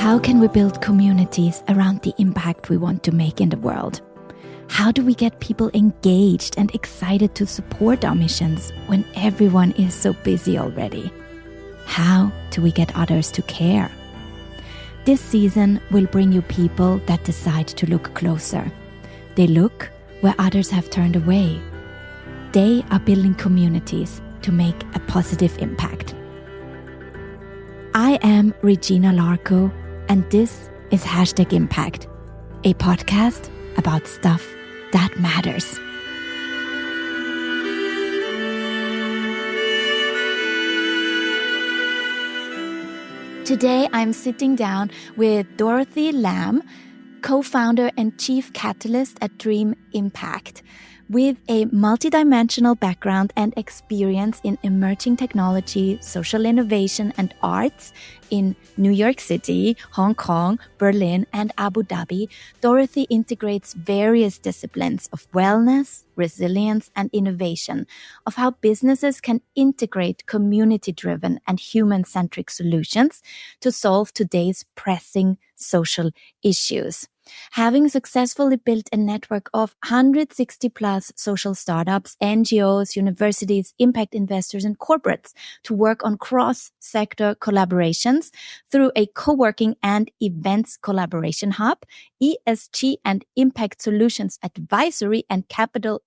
How can we build communities around the impact we want to make in the world? How do we get people engaged and excited to support our missions when everyone is so busy already? How do we get others to care? This season will bring you people that decide to look closer. They look where others have turned away. They are building communities to make a positive impact. I am Regina Larco, and this is #Impact, a podcast about stuff that matters. Today, I'm sitting down with Dorothy Lamb, co-founder and chief catalyst at Dream Impact. With a multidimensional background and experience in emerging technology, social innovation, and arts in New York City, Hong Kong, Berlin, and Abu Dhabi, Dorothy integrates various disciplines of wellness, resilience, and innovation, of how businesses can integrate community-driven and human-centric solutions to solve today's pressing social issues. Having successfully built a network of 160 plus social startups, NGOs, universities, impact investors, and corporates to work on cross-sector collaborations through a co-working and events collaboration hub, ESG and Impact Solutions Advisory and Capital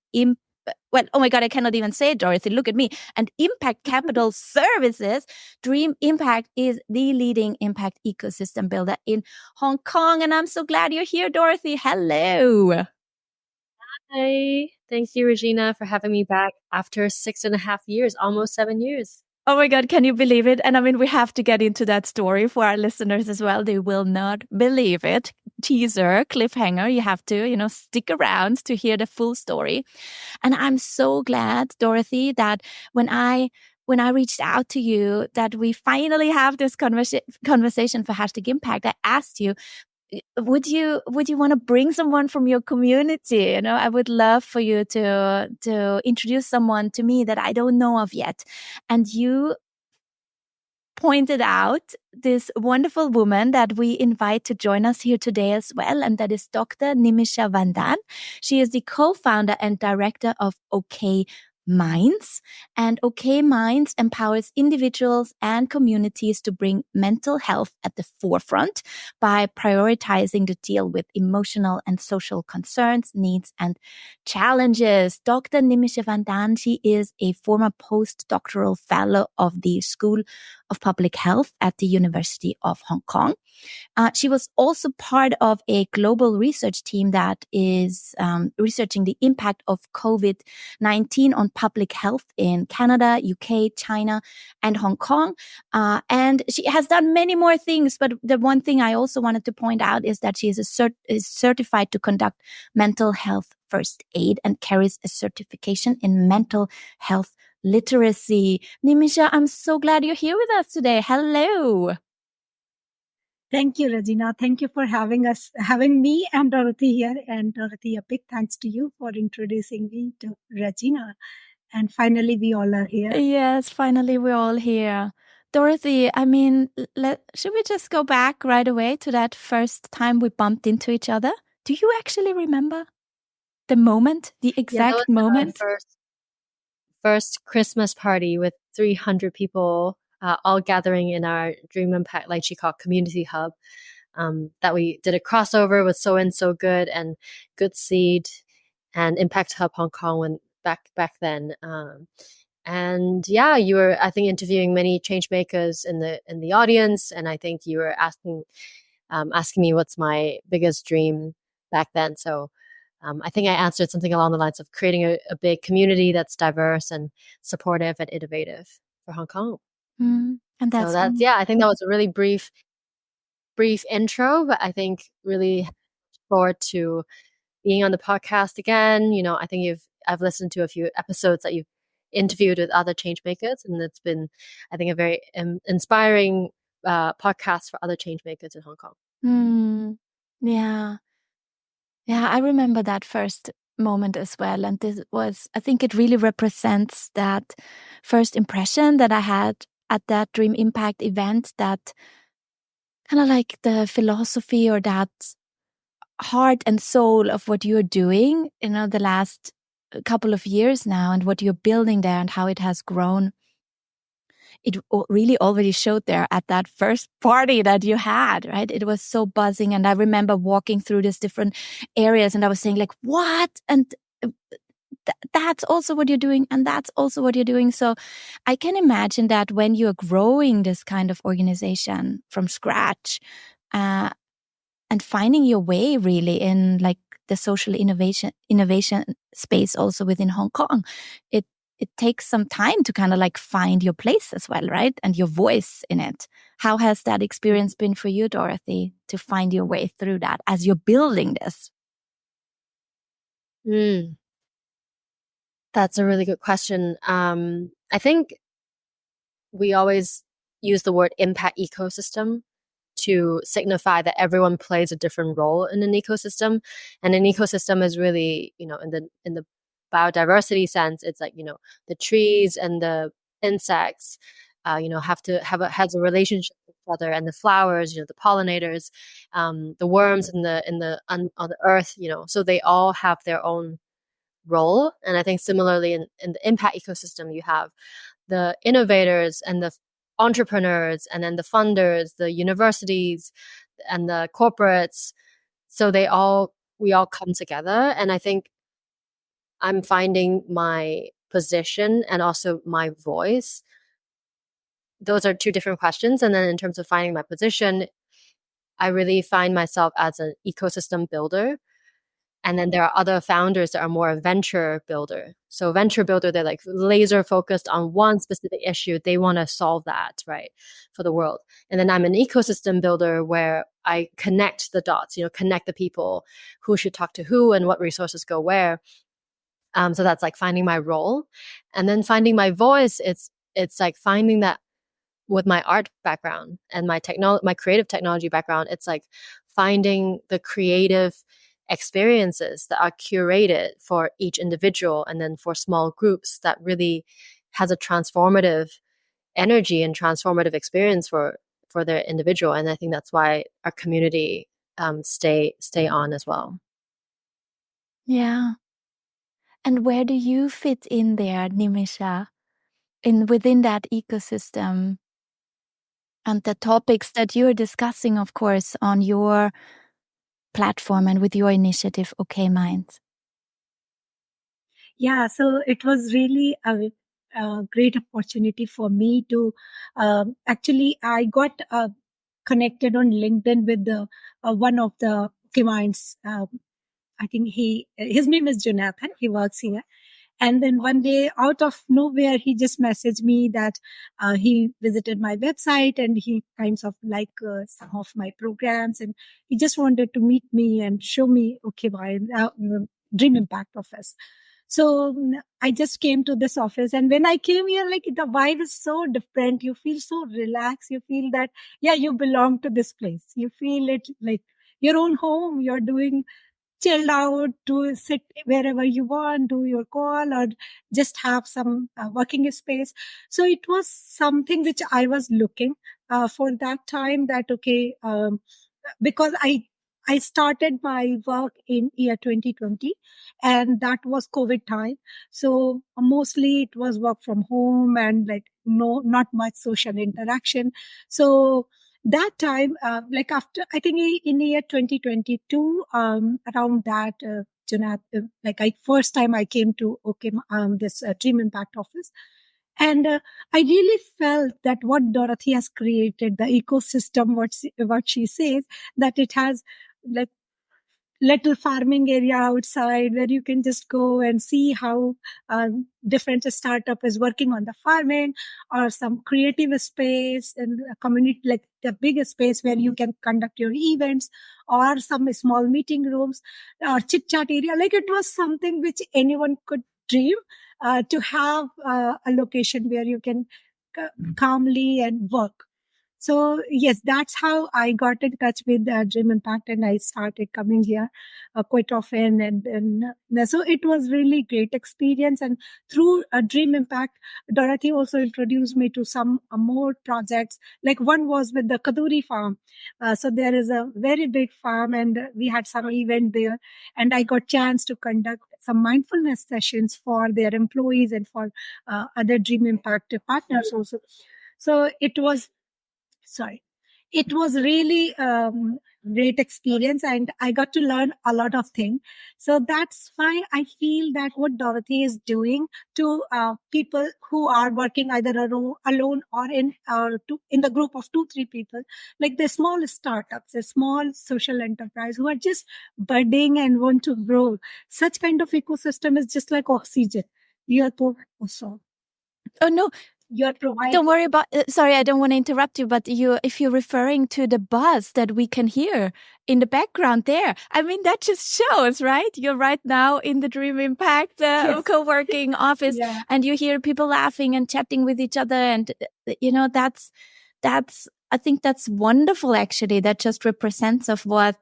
oh my God, I cannot even say it, Dorothy. Look at me. And Impact Capital Services, Dream Impact is the leading impact ecosystem builder in Hong Kong. And I'm so glad you're here, Dorothy. Hello. Hi. Thank you, Regina, for having me back after 6.5 years, almost 7 years. Oh my God, can you believe it? And I mean, we have to get into that story for our listeners as well. They will not believe it. Teaser, cliffhanger, you have to, stick around to hear the full story. And I'm so glad, Dorothy, that when I reached out to you, that we finally have this conversation for #Impact. I asked you, would you want to bring someone from your community? I would love for you to introduce someone to me that I don't know of yet. And you pointed out this wonderful woman that we invite to join us here today as well, and that is Dr. Nimisha Vandan. She is the co-founder and director of OK Minds, and OK Minds empowers individuals and communities to bring mental health at the forefront by prioritizing to deal with emotional and social concerns, needs, and challenges. Dr. Nimisha Vandan, she is a former postdoctoral fellow of the School of Public Health at the University of Hong Kong. She was also part of a global research team that is researching the impact of COVID-19 on public health in Canada, UK, China, and Hong Kong. And she has done many more things, but the one thing I also wanted to point out is that she is certified to conduct mental health first aid and carries a certification in mental health literacy. Nimisha, I'm so glad you're here with us today. Hello. Thank you, Regina. Thank you for having me and Dorothy here. And Dorothy, a big thanks to you for introducing me to Regina. And finally, we all are here. Yes, finally, we're all here. Dorothy, I mean, should we just go back right away to that first time we bumped into each other? Do you actually remember the moment, the exact moment? First Christmas party with 300 people all gathering in our Dream Impact, like she called Community Hub, that we did a crossover with So and So Good and Good Seed and Impact Hub Hong Kong when back then. And yeah, you were, I think, interviewing many change makers in the audience, and I think you were asking me what's my biggest dream back then. So I think I answered something along the lines of creating a big community that's diverse and supportive and innovative for Hong Kong. And that's I think that was a really brief intro, but I think really forward to being on the podcast again. I think I've listened to a few episodes that you've interviewed with other change makers, and it's been, I think, a very inspiring podcast for other change makers in Hong Kong. Yeah, I remember that first moment as well, and I think it really represents that first impression that I had at that Dream Impact event, that kind of like the philosophy or that heart and soul of what you're doing, the last couple of years now, and what you're building there and how it has grown. It really already showed there at that first party that you had, right? It was so buzzing. And I remember walking through these different areas and I was saying like, what? And that's also what you're doing. And that's also what you're doing. So I can imagine that when you're growing this kind of organization from scratch, and finding your way really in like the social innovation space also within Hong Kong, it takes some time to kind of like find your place as well, right? And your voice in it. How has that experience been for you, Dorothy, to find your way through that as you're building this? That's a really good question. I think we always use the word impact ecosystem to signify that everyone plays a different role in an ecosystem. And an ecosystem is really, in the biodiversity sense, it's like, the trees and the insects, have to has a relationship with each other, and the flowers, the pollinators, the worms on the earth, so they all have their own role. And I think similarly in the impact ecosystem, you have the innovators and the entrepreneurs, and then the funders, the universities, and the corporates. So we all come together. And I think I'm finding my position and also my voice. Those are two different questions. And then in terms of finding my position, I really find myself as an ecosystem builder. And then there are other founders that are more a venture builder. So venture builder, they're like laser focused on one specific issue. They want to solve that, right, for the world. And then I'm an ecosystem builder where I connect the dots, connect the people, who should talk to who and what resources go where. So that's like finding my role. And then finding my voice, it's like finding that with my art background and my creative technology background, it's like finding the creative experiences that are curated for each individual and then for small groups that really has a transformative energy and transformative experience for their individual. And I think that's why our community stay on as well. Yeah. And where do you fit in there, Nimisha, within that ecosystem and the topics that you're discussing, of course, on your platform and with your initiative, OK Minds? Yeah, so it was really a great opportunity for me to actually, I got connected on LinkedIn with one of the clients. I think his name is Jonathan. He works here. And then one day, out of nowhere, he just messaged me that he visited my website and he kinds of liked some of my programs, and he just wanted to meet me and show me, okay, my Dream Impact Office. So I just came to this office, and when I came here, like the vibe is so different. You feel so relaxed. You feel that, yeah, you belong to this place. You feel it like your own home. You're doing chilled out to sit wherever you want, do your call, or just have some working space. So it was something which I was looking for that time, that, okay, because I started my work in year 2020, and that was COVID time. So mostly it was work from home and like not much social interaction. So that time, like after, I think in year 2022, around that, like first time I came to this Dream Impact Office. And I really felt that what Dorothy has created, the ecosystem, what she says, that it has like little farming area outside where you can just go and see how different startup is working on the farming, or some creative space and a community, like the bigger space where you can conduct your events, or some small meeting rooms or chit chat area. Like it was something which anyone could dream to have a location where you can calmly and work. So yes, that's how I got in touch with Dream Impact, and I started coming here quite often. And so it was really great experience. And through Dream Impact, Dorothy also introduced me to some more projects. Like one was with the Kaduri farm. So there is a very big farm, and we had some event there, and I got chance to conduct some mindfulness sessions for their employees and for other Dream Impact partners also. So it was really great experience, and I got to learn a lot of things. So that's why I feel that what Dorothy is doing to people who are working either alone or in the group of 2-3 people, like the small startups, a small social enterprise who are just budding and want to grow. Such kind of ecosystem is just like oxygen. You are also. Oh no, You're providing. don't worry about. Sorry, I don't want to interrupt you, but if you're referring to the buzz that we can hear in the background there, I mean that just shows, right? You're right now in the Dream Impact Yes. co-working office, Yeah. and you hear people laughing and chatting with each other, and that's. I think that's wonderful. Actually, that just represents of what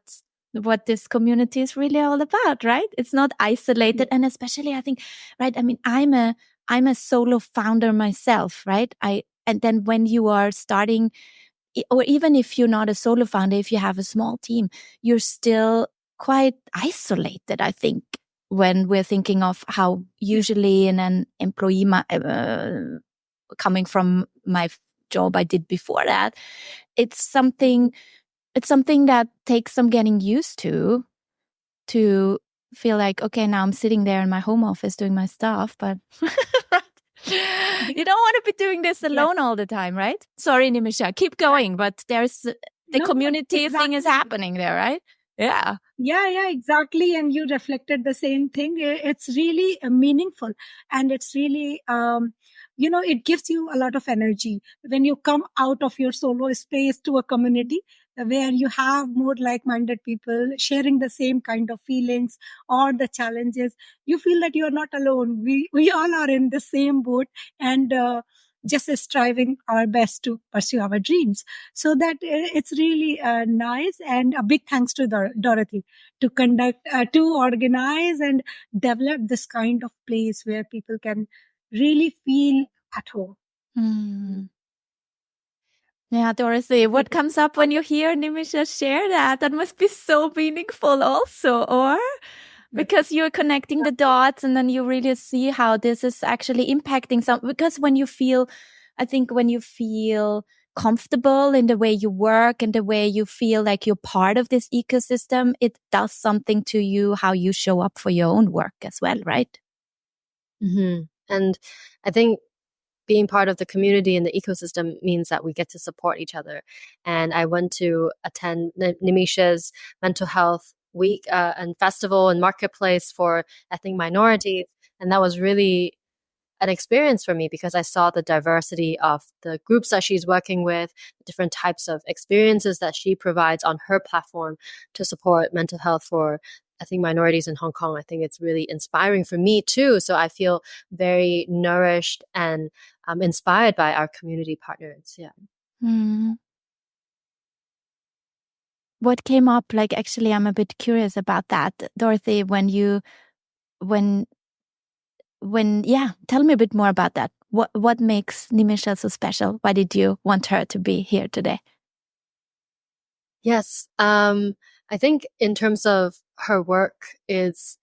this community is really all about, right? It's not isolated, and especially I think, right? I mean, I'm a solo founder myself, right? And then when you are starting, or even if you're not a solo founder, if you have a small team, you're still quite isolated, I think, when we're thinking of how usually in an employee, coming from my job I did before that, it's something that takes some getting used to feel like, okay, now I'm sitting there in my home office doing my stuff, but you don't want to be doing this alone all the time, right? Sorry, Nimisha, keep going, but there's the community thing is happening there, right? Yeah. Yeah, exactly. And you reflected the same thing. It's really meaningful, and it's really, it gives you a lot of energy when you come out of your solo space to a community where you have more like-minded people sharing the same kind of feelings or the challenges. You feel that you're not alone. We all are in the same boat, and just striving our best to pursue our dreams. So that it's really nice, and a big thanks to Dorothy to conduct, to organize and develop this kind of place where people can really feel at home. Yeah, Dorothy, what comes up when you hear Nimisha share that? That must be so meaningful also, or? Because you're connecting the dots, and then you really see how this is actually impacting some, because I think when you feel comfortable in the way you work and the way you feel like you're part of this ecosystem, it does something to you, how you show up for your own work as well, right? Mm-hmm. And I think being part of the community and the ecosystem means that we get to support each other. And I went to attend Nimisha's mental health week and festival and marketplace for ethnic minorities. And that was really an experience for me because I saw the diversity of the groups that she's working with, different types of experiences that she provides on her platform to support mental health for ethnic minorities in Hong Kong. I think it's really inspiring for me too. So I feel very nourished and inspired by our community partners. Yeah. What came up? Like, actually, I'm a bit curious about that, Dorothy. Tell me a bit more about that. What makes Nimisha so special? Why did you want her to be here today? Yes. I think in terms of her work, it's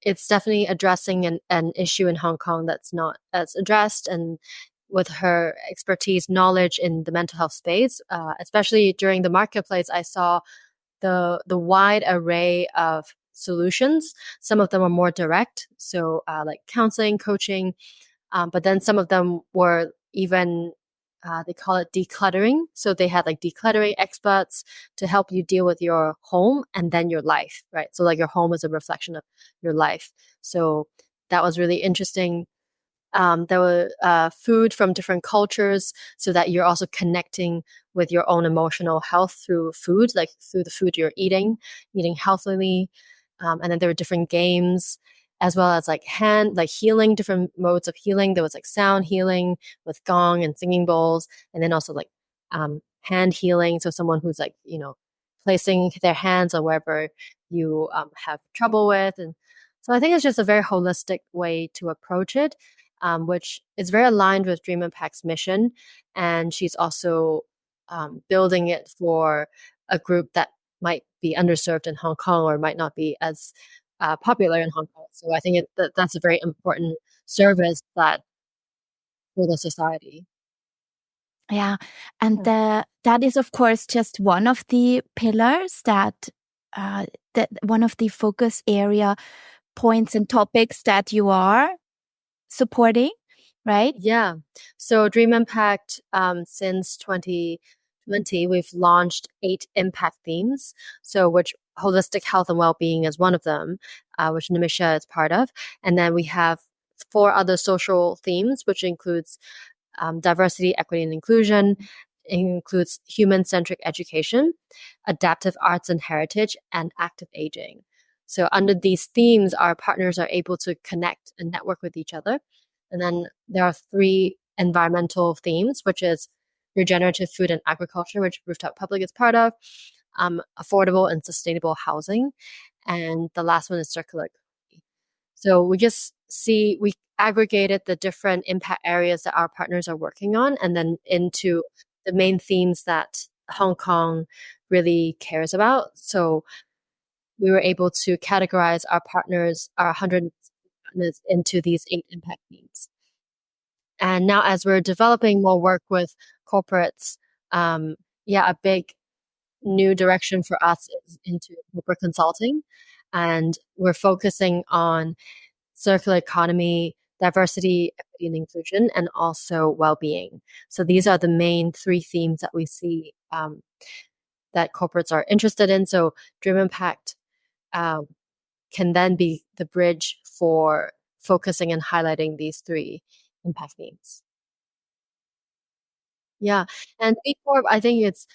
definitely addressing an issue in Hong Kong that's not as addressed, and with her expertise, knowledge in the mental health space, especially during the marketplace, I saw the wide array of solutions. Some of them are more direct, so like counseling, coaching, but then some of them were even they call it decluttering. So they had like decluttering experts to help you deal with your home and then your life, right? So like your home is a reflection of your life. So that was really interesting. There were food from different cultures so that you're also connecting with your own emotional health through food, like through the food you're eating healthily. And then there were different games as well as like healing, different modes of healing. There was like sound healing with gong and singing bowls, and then also like hand healing. So someone who's like, placing their hands on wherever you have trouble with. And so I think it's just a very holistic way to approach it, which is very aligned with Dream Impact's mission. And she's also building it for a group that might be underserved in Hong Kong or might not be as popular in Hong Kong. So I think that's a very important service that for the society. Yeah. And that is, of course, just one of the pillars that one of the focus area points and topics that you are supporting, right? Yeah. So Dream Impact, since 2020, we've launched 8 impact themes. So which holistic health and well-being is one of them, which Nimisha is part of. And then we have 4 other social themes, which includes diversity, equity, and inclusion. It includes human-centric education, adaptive arts and heritage, and active aging. So under these themes, our partners are able to connect and network with each other. And then there are 3 environmental themes, which is regenerative food and agriculture, which Rooftop Public is part of, affordable and sustainable housing, and the last one is circular economy. So we aggregated the different impact areas that our partners are working on, and then into the main themes that Hong Kong really cares about. So we were able to categorize our 100 partners into these 8 impact themes. And now as we're developing more work with corporates, a big new direction for us is into corporate consulting. And we're focusing on circular economy, diversity, equity, and inclusion, and also well-being. So these are the main 3 themes that we see that corporates are interested in. So Dream Impact can then be the bridge for focusing and highlighting these 3 impact themes. Yeah. And B Corp, I think it's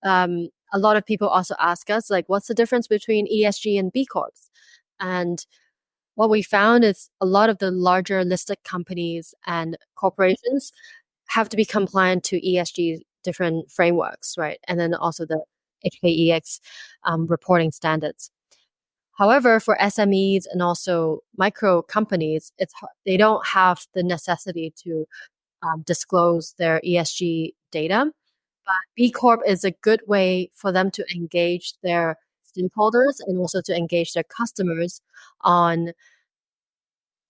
a lot of people also ask us, like, what's the difference between ESG and B Corps? And what we found is a lot of the larger listed companies and corporations have to be compliant to ESG different frameworks, right? And then also the HKEX reporting standards. However, for SMEs and also micro companies, they don't have the necessity to disclose their ESG data. But B Corp is a good way for them to engage their stakeholders and also to engage their customers on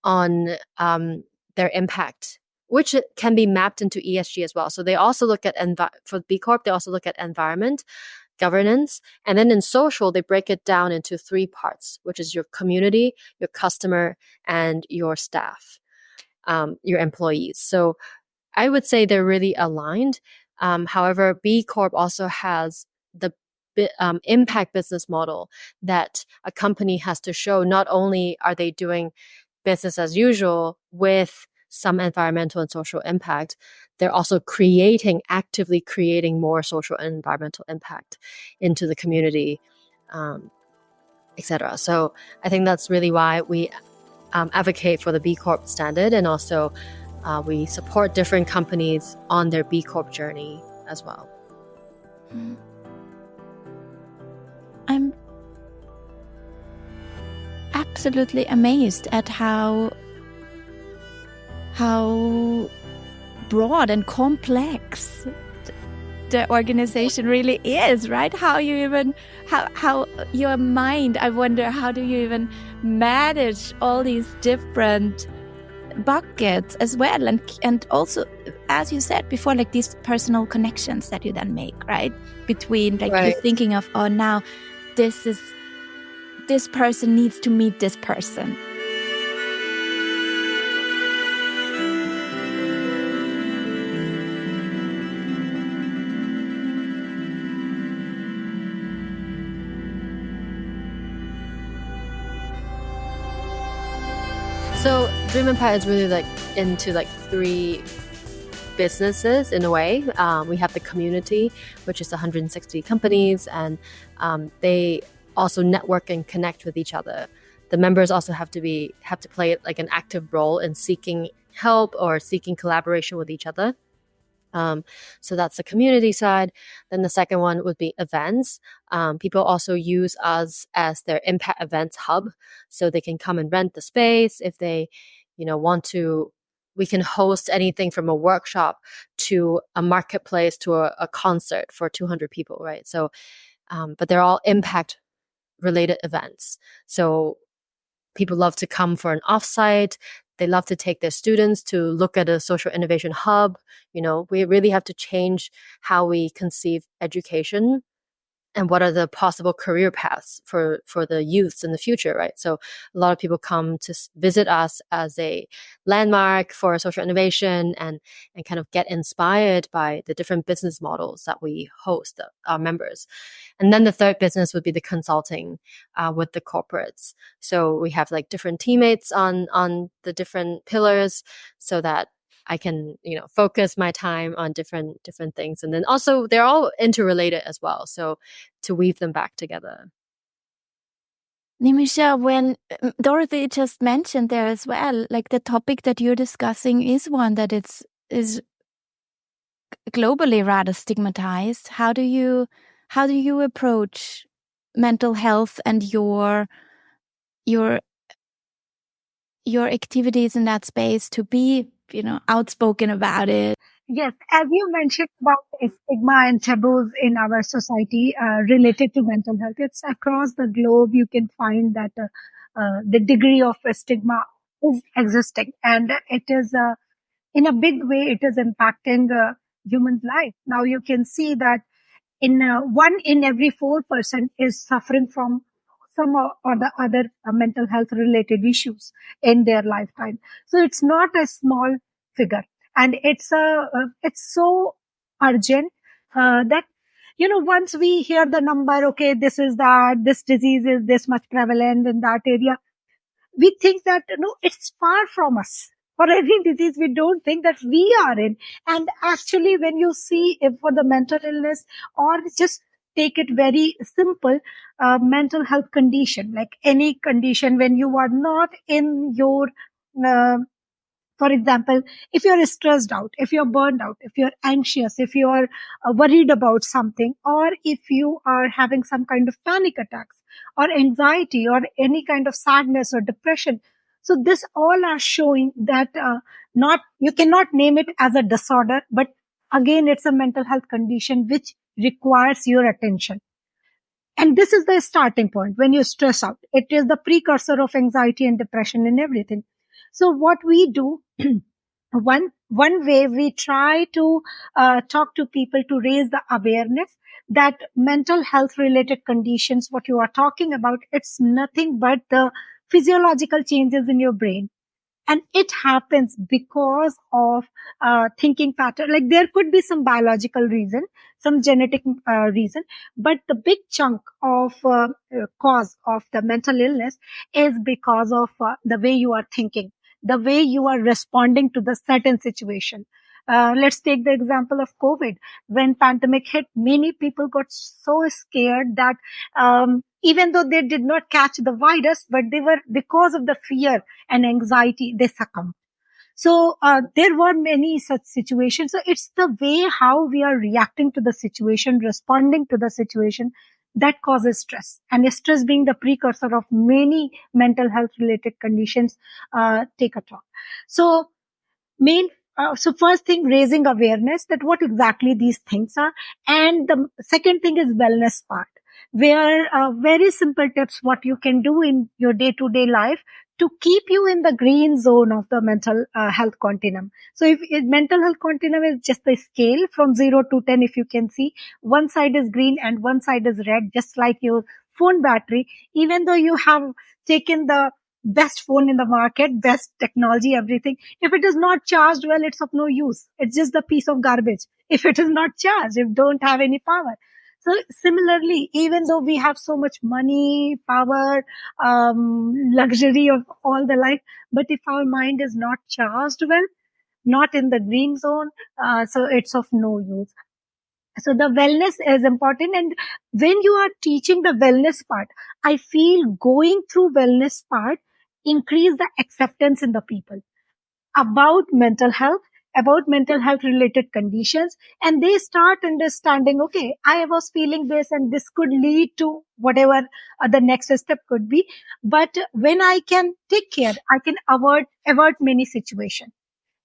their impact, which can be mapped into ESG as well. So they also look at for B Corp, they also look at environment, governance, and then in social, they break it down into 3 parts, which is your community, your customer, and your staff, your employees. So I would say they're really aligned. However, B Corp also has the impact business model that a company has to show. Not only are they doing business as usual with some environmental and social impact, they're also actively creating more social and environmental impact into the community, etc. So I think that's really why we advocate for the B Corp standard, and also we support different companies on their B Corp journey as well. I'm absolutely amazed at how broad and complex the organization really is, right? How your mind, I wonder, how do you even manage all these different buckets as well, and also, as you said before, like these personal connections that you then make, right, between like Right. you're thinking of, oh, now this person needs to meet this person. So Dream Empire is really like into like 3 businesses in a way. We have the community, which is 160 companies, and they also network and connect with each other. The members also have to play like an active role in seeking help or seeking collaboration with each other. So that's the community side. Then the second one would be events. People also use us as their impact events hub, so they can come and rent the space if they, want to. We can host anything from a workshop to a marketplace to a concert for 200 people, right? So, but they're all impact related events. So people love to come for an offsite. They love to take their students to look at a social innovation hub. We really have to change how we conceive education and what are the possible career paths for the youths in the future, right? So a lot of people come to visit us as a landmark for social innovation and kind of get inspired by the different business models that we host our members. And then the third business would be the consulting with the corporates. So we have like different teammates on the different pillars so that I can, focus my time on different things. And then also they're all interrelated as well. So to weave them back together. Nimisha, when Dorothy just mentioned there as well, like the topic that you're discussing is one that is globally rather stigmatized. How do you approach mental health and your activities in that space to be, outspoken about it? Yes, as you mentioned about stigma and taboos in our society related to mental health, it's across the globe. You can find that the degree of stigma is existing, and it is in a big way it is impacting human life. Now you can see that one in every 4% is suffering from some or the other mental health related issues in their lifetime. So it's not a small figure, and it's so urgent that once we hear the number, okay, this disease is this much prevalent in that area, we think that it's far from us. For any disease, we don't think that we are in. And actually, when you see if for the mental illness, or just take it very simple, mental health condition, like any condition, when you are not in your uh, for example, if you're stressed out, if you're burned out, if you're anxious, if you're worried about something, or if you are having some kind of panic attacks or anxiety or any kind of sadness or depression. So this all are showing that not you cannot name it as a disorder, but again, it's a mental health condition which requires your attention. And this is the starting point when you stress out. It is the precursor of anxiety and depression and everything. So what we do, one way we try to talk to people to raise the awareness that mental health related conditions, what you are talking about, it's nothing but the physiological changes in your brain. And it happens because of thinking pattern. Like there could be some biological reason, some genetic reason, but the big chunk of cause of the mental illness is because of the way you are thinking, the way you are responding to the certain situation. Let's take the example of COVID. When pandemic hit, many people got so scared that even though they did not catch the virus, but they were, because of the fear and anxiety, they succumbed. So there were many such situations. So it's the way how we are reacting to the situation, responding to the situation, that causes stress. And stress being the precursor of many mental health related conditions take a toll. So so first thing, raising awareness that what exactly these things are. And the second thing is wellness part, where very simple tips, what you can do in your day-to-day life to keep you in the green zone of the mental health continuum. So if mental health continuum is just the scale from 0 to 10, if you can see, one side is green and one side is red, just like your phone battery. Even though you have taken the best phone in the market, best technology, everything, if it is not charged well, it's of no use. It's just a piece of garbage. If it is not charged, it don't have any power. So similarly, even though we have so much money, power, luxury of all the life, but if our mind is not charged well, not in the green zone, so it's of no use. So the wellness is important. And when you are teaching the wellness part, I feel going through wellness part increase the acceptance in the people about mental health about mental health related conditions, and they start understanding, okay, I was feeling this and this could lead to whatever the next step could be. But when I can take care, I can avert many situations.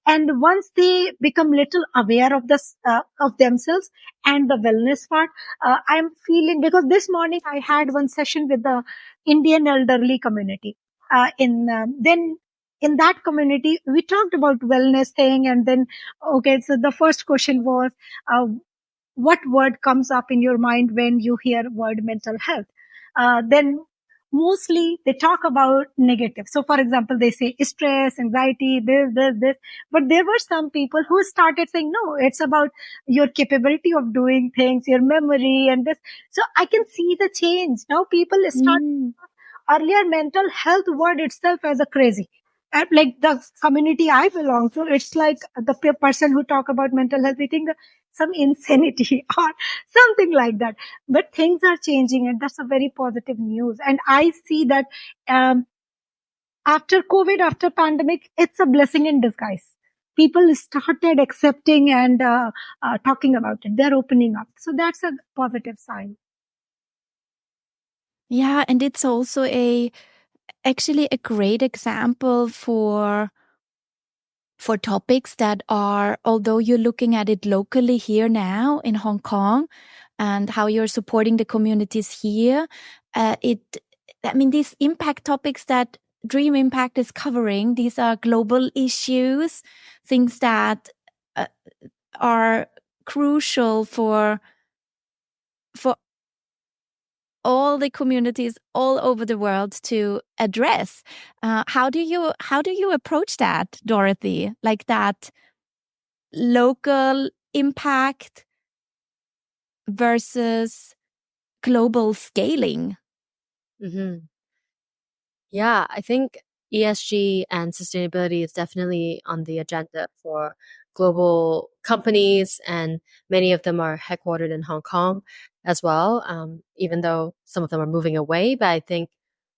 And once they become little aware of this of themselves and the wellness part, I'm feeling, because this morning I had one session with the Indian elderly community, in then in that community we talked about wellness thing. And then, okay, so the first question was, uh, what word comes up in your mind when you hear word mental health? Then mostly they talk about negative. So for example, they say stress, anxiety, this. But there were some people who started saying, no, it's about your capability of doing things, your memory and this. So I can see the change. Now people start, earlier mental health word itself as a crazy. And like the community I belong to, it's like the person who talk about mental health, we think that some insanity or something like that. But things are changing, and that's a very positive news. And I see that um, after COVID, after pandemic, it's a blessing in disguise. People started accepting and talking about it. They're opening up. So that's a positive sign. Yeah, and it's also actually a great example for topics that are, although you're looking at it locally here now in Hong Kong and how you're supporting the communities here, these impact topics that Dream Impact is covering, these are global issues, things that are crucial for all the communities all over the world to address. How do you approach that, Dorothy? Like that local impact versus global scaling? Mm-hmm. Yeah, I think ESG and sustainability is definitely on the agenda for global companies, and many of them are headquartered in Hong Kong as well, even though some of them are moving away. But I think,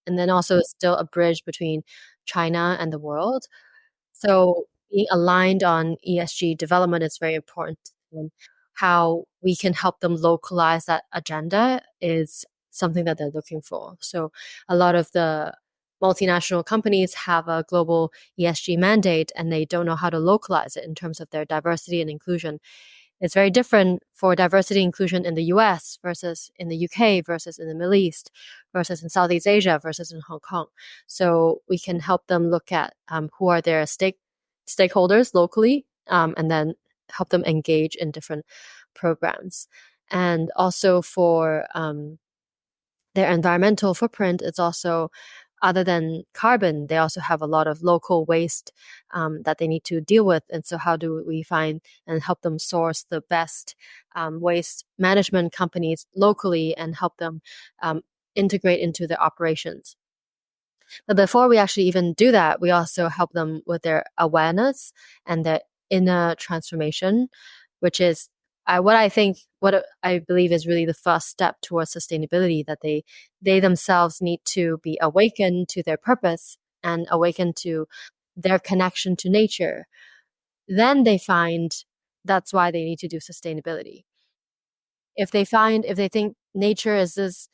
and then also it's still a bridge between China and the world. So being aligned on ESG development is very important. And how we can help them localize that agenda is something that they're looking for. So a lot of the multinational companies have a global ESG mandate, and they don't know how to localize it in terms of their diversity and inclusion. It's very different for diversity inclusion in the US versus in the UK versus in the Middle East versus in Southeast Asia versus in Hong Kong. So we can help them look at who are their stakeholders locally, and then help them engage in different programs. And also for their environmental footprint, it's also, other than carbon, they also have a lot of local waste that they need to deal with. And so how do we find and help them source the best waste management companies locally and help them integrate into their operations? But before we actually even do that, we also help them with their awareness and their inner transformation, which is what I believe is really the first step towards sustainability, that they themselves need to be awakened to their purpose and awakened to their connection to nature. Then they find that's why they need to do sustainability. If they think nature is this,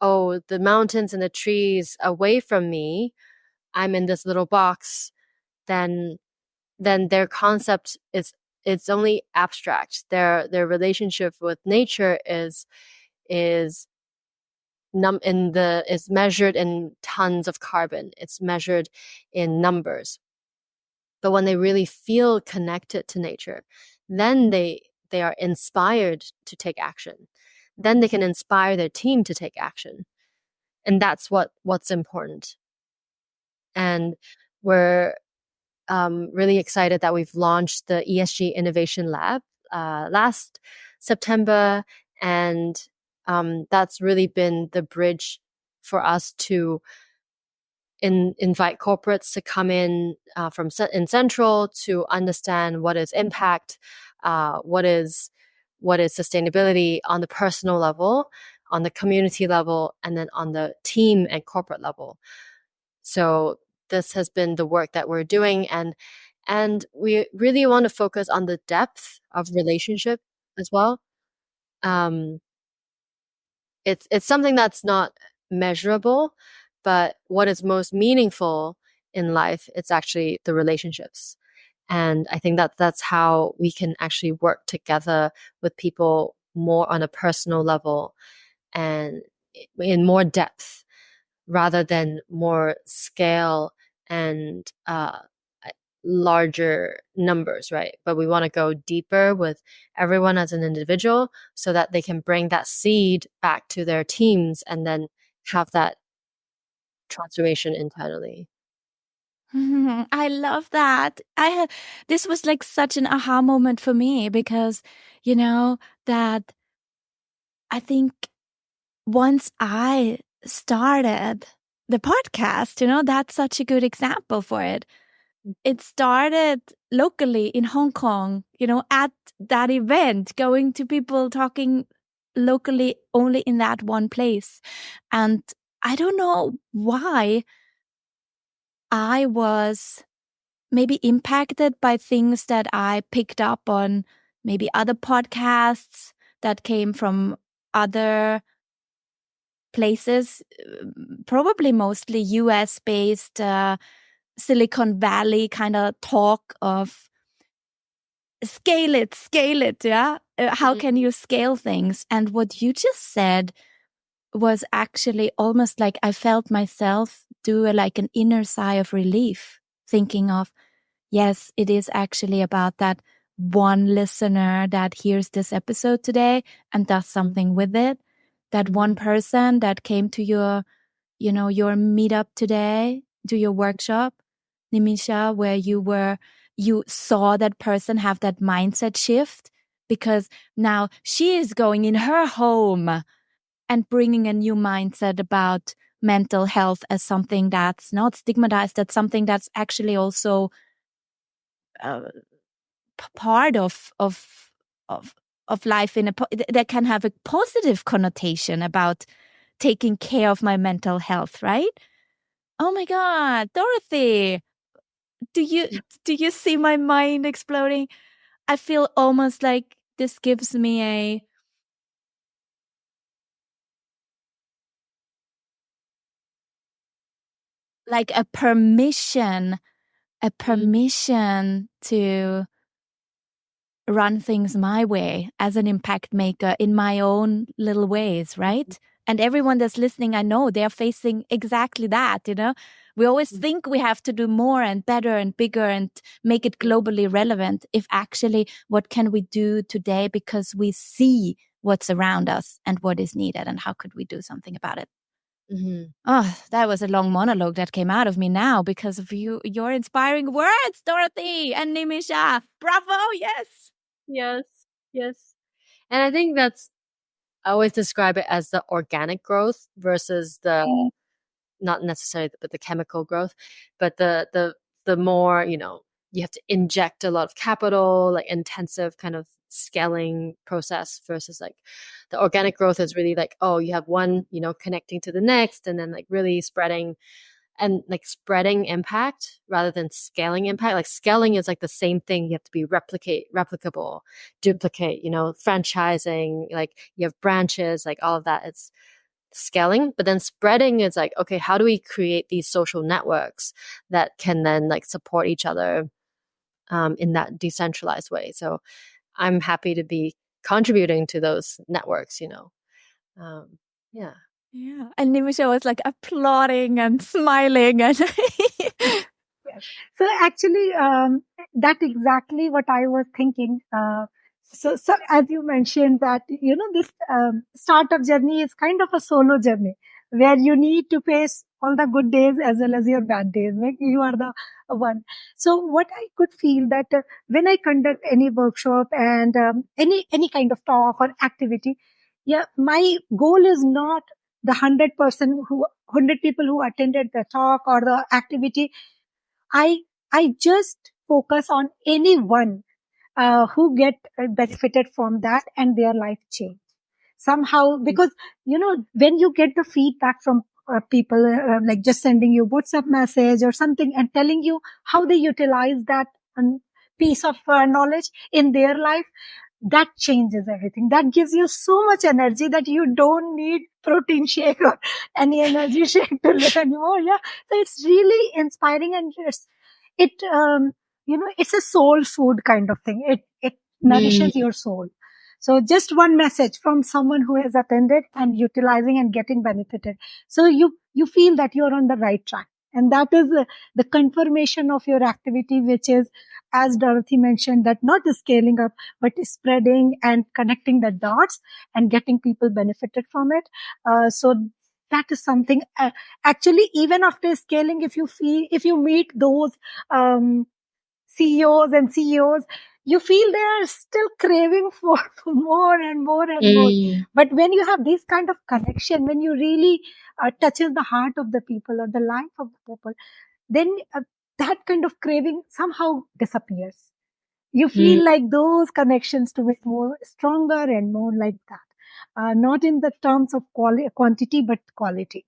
oh, the mountains and the trees away from me, I'm in this little box, then their concept is, it's only abstract. Their relationship with nature is measured in tons of carbon. It's measured in numbers. But when they really feel connected to nature, then they are inspired to take action. Then they can inspire their team to take action. And that's what's important. And we're really excited that we've launched the ESG Innovation Lab last September, and that's really been the bridge for us to invite corporates to come in in Central to understand what is impact, what is sustainability on the personal level, on the community level, and then on the team and corporate level. So this has been the work that we're doing, and And we really want to focus on the depth of relationship as well. It's something that's not measurable, but what is most meaningful in life, it's actually the relationships. And I think that that's how we can actually work together with people more on a personal level and in more depth rather than more scale and larger numbers, right? But we want to go deeper with everyone as an individual so that they can bring that seed back to their teams and then have that transformation internally. I love that. This was like such an aha moment for me because, that I think once I started the podcast, that's such a good example for it. It started locally in Hong Kong, at that event, going to people talking locally only in that one place. And I don't know why I was maybe impacted by things that I picked up on maybe other podcasts that came from other places, probably mostly US based, Silicon Valley kind of talk of scale it. Yeah. How can you scale things? And what you just said was actually almost like I felt myself do like an inner sigh of relief, thinking of, yes, it is actually about that one listener that hears this episode today and does something with it. That one person that came to your meetup today, to your workshop, Nimisha, where you saw that person have that mindset shift because now she is going in her home and bringing a new mindset about mental health as something that's not stigmatized, that's something that's actually also part of life that can have a positive connotation about taking care of my mental health, right? Oh my God, Dorothy, do you see my mind exploding? I feel almost like this gives me a permission to run things my way as an impact maker in my own little ways, right? And everyone that's listening, I know they're facing exactly that, We always think we have to do more and better and bigger and make it globally relevant. If actually, what can we do today because we see what's around us and what is needed and how could we do something about it? Oh, that was a long monologue that came out of me now because of your inspiring words, Dorothy and Nimisha. Bravo, yes. Yes. And I think I always describe it as the organic growth versus the not necessarily but the chemical growth, but the more, you have to inject a lot of capital, like intensive kind of scaling process versus like the organic growth is really like, oh, you have one, connecting to the next and then like really spreading and like spreading impact rather than scaling impact. Like scaling is like the same thing. You have to be replicable, duplicate, franchising, like you have branches, like all of that. It's scaling, but then spreading is like, okay, how do we create these social networks that can then like support each other in that decentralized way? So I'm happy to be contributing to those networks, yeah. Yeah. And Nimisha was like applauding and smiling and Yes. So actually, that's exactly what I was thinking. So as you mentioned that, this startup journey is kind of a solo journey where you need to face all the good days as well as your bad days. Like you are the one. So what I could feel that when I conduct any workshop and any kind of talk or activity, yeah, my goal is not the 100 people who attended the talk or the activity. I just focus on anyone who get benefited from that and their life change somehow, because when you get the feedback from people like just sending you WhatsApp message or something and telling you how they utilize that piece of knowledge in their life, that changes everything. That gives you so much energy that you don't need protein shake or any energy shake to live anymore. Yeah. So it's really inspiring, and it, it's a soul food kind of thing. It nourishes your soul. So just one message from someone who has attended and utilizing and getting benefited. So you feel that you're on the right track. And that is the confirmation of your activity, which is, as Dorothy mentioned, that not scaling up, but spreading and connecting the dots and getting people benefited from it. So that is something, actually, even after scaling, if you meet those, CEOs and CEOs, you feel they are still craving for more and more and more. But when you have this kind of connection, when you really touches the heart of the people or the life of the people, then that kind of craving somehow disappears. You feel like those connections to it more stronger and more like that. Not in the terms of quantity, but quality.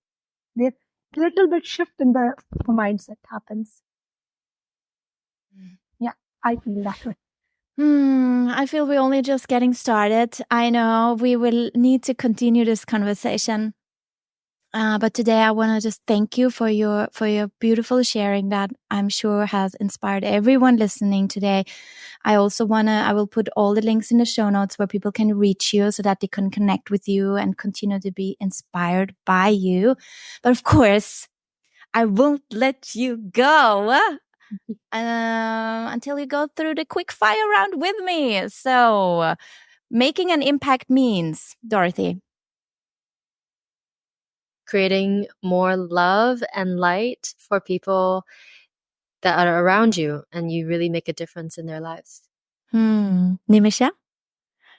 There's a little bit shift in the mindset happens. Yeah, I feel that way. I feel we're only just getting started. I know we will need to continue this conversation. But today I want to just thank you for your beautiful sharing that I'm sure has inspired everyone listening today. I will put all the links in the show notes where people can reach you so that they can connect with you and continue to be inspired by you. But of course, I won't let you go until you go through the quick fire round with me. So, making an impact means, Dorothy. Creating more love and light for people that are around you, and you really make a difference in their lives. Nimisha?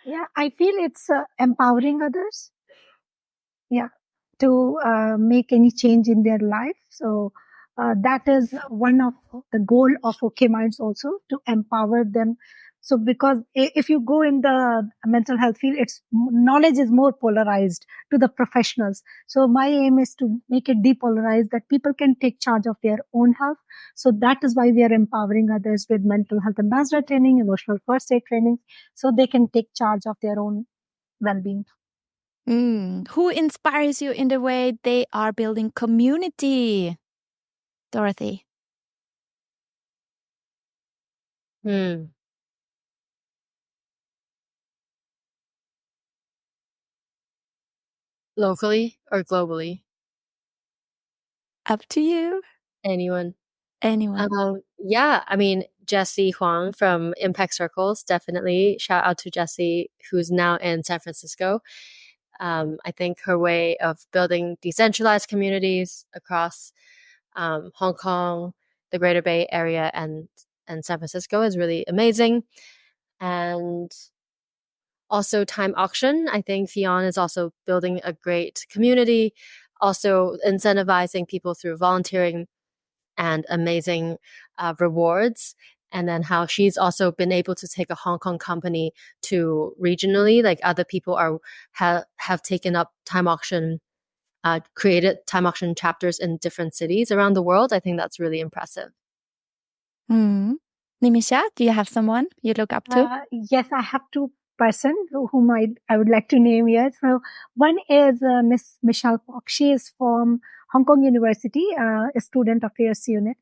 Yeah, I feel it's empowering others. Yeah, to make any change in their life. So that is one of the goal of OK Minds also, to empower them. So because if you go in the mental health field, it's knowledge is more polarized to the professionals. So my aim is to make it depolarized, that people can take charge of their own health. So that is why we are empowering others with mental health ambassador training, emotional first aid training, so they can take charge of their own well-being. Who inspires you in the way they are building community, Dorothy? Locally or globally? Up to you. Anyone. Yeah, I mean, Jessie Huang from Impact Circles, definitely. Shout out to Jessie, who's now in San Francisco. I think her way of building decentralized communities across Hong Kong, the Greater Bay Area, and San Francisco is really amazing. And also Time Auction. I think Fionn is also building a great community, also incentivizing people through volunteering and amazing rewards. And then how she's also been able to take a Hong Kong company to regionally, like other people have taken up Time Auction, created Time Auction chapters in different cities around the world. I think that's really impressive. Nimisha, do you have someone you look up to? Yes, I have two person whom I would like to name here. So one is Miss Michelle Kwok. She is from Hong Kong University, a student affairs unit.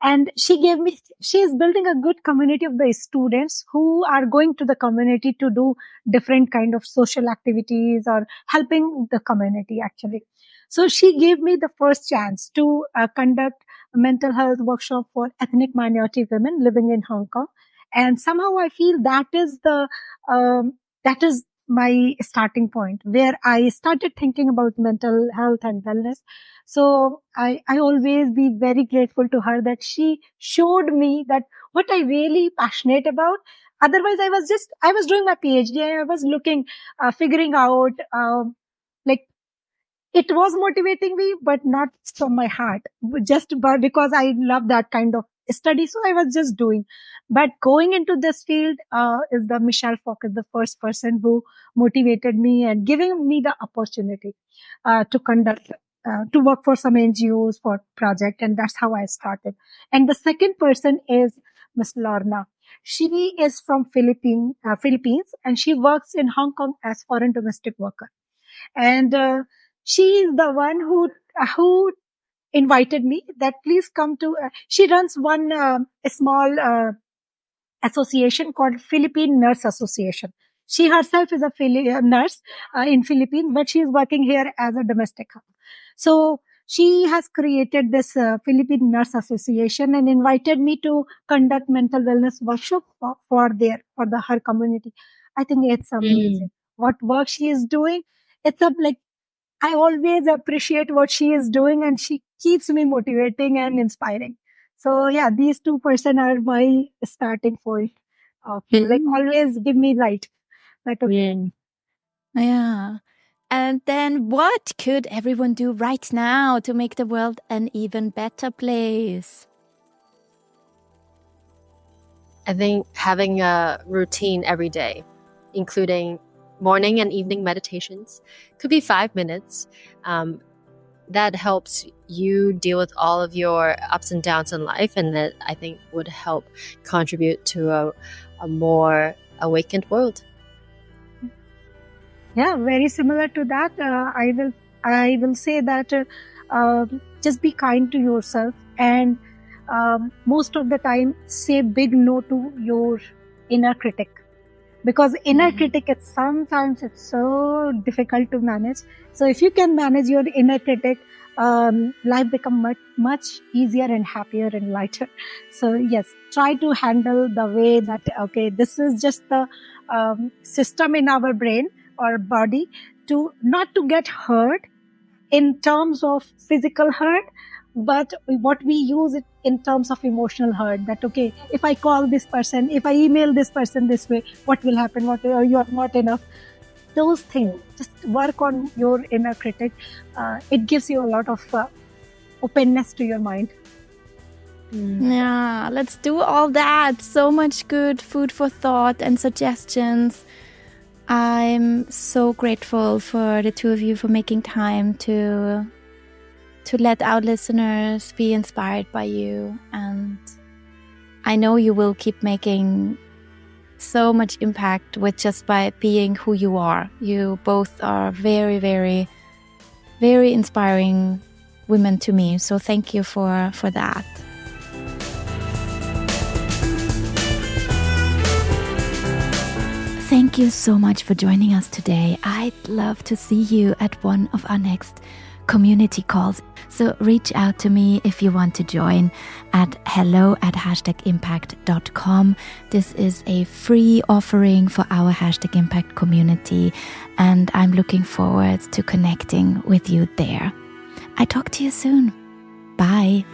And she is building a good community of the students who are going to the community to do different kind of social activities or helping the community actually. So she gave me the first chance to conduct a mental health workshop for ethnic minority women living in Hong Kong. And somehow I feel that is that is my starting point where I started thinking about mental health and wellness. So I always be very grateful to her that she showed me that what I really passionate about. Otherwise, I was doing my PhD. I was looking, figuring out, like, it was motivating me, but not from my heart, because I love that kind of study. So I was just doing. But going into this field, is the Michelle Falk is the first person who motivated me and giving me the opportunity, to conduct, to work for some NGOs for project. And that's how I started. And the second person is Miss Lorna. She is from Philippines, and she works in Hong Kong as foreign domestic worker. And she is the one who invited me that please come to. She runs one a small association called Philippine Nurse Association. She herself is a nurse in Philippines, but she is working here as a domestic help. So she has created this Philippine Nurse Association and invited me to conduct mental wellness workshop for her community. I think it's amazing what work she is doing. It's like I always appreciate what she is doing, and she keeps me motivating and inspiring. So yeah, these two person are my starting point. Like always give me light. Like, okay. Yeah. And then what could everyone do right now to make the world an even better place? I think having a routine every day, including morning and evening meditations, could be 5 minutes. That helps you deal with all of your ups and downs in life, and that I think would help contribute to a more awakened world. Yeah, very similar to that. I will say that just be kind to yourself, and most of the time say big no to your inner critic, because inner critic sometimes it's so difficult to manage. So if you can manage your inner critic, life become much easier and happier and lighter. So yes, try to handle the way that okay, this is just the system in our brain or body to not to get hurt in terms of physical hurt, but what we use it in terms of emotional hurt. That okay, if I call this person, if I email this person this way, what will happen? What you are not enough. Those things, just work on your inner critic. It gives you a lot of openness to your mind. Yeah, let's do all that. So much good food for thought and suggestions. I'm so grateful for the two of you for making time to let our listeners be inspired by you. And I know you will keep making so much impact with just by being who you are. You both are very, very, very inspiring women to me. So thank you for that. Thank you so much for joining us today. I'd love to see you at one of our next community calls. So reach out to me if you want to join at hello@impact.com. This is a free offering for our #Impact community, and I'm looking forward to connecting with you there. I talk to you soon. Bye.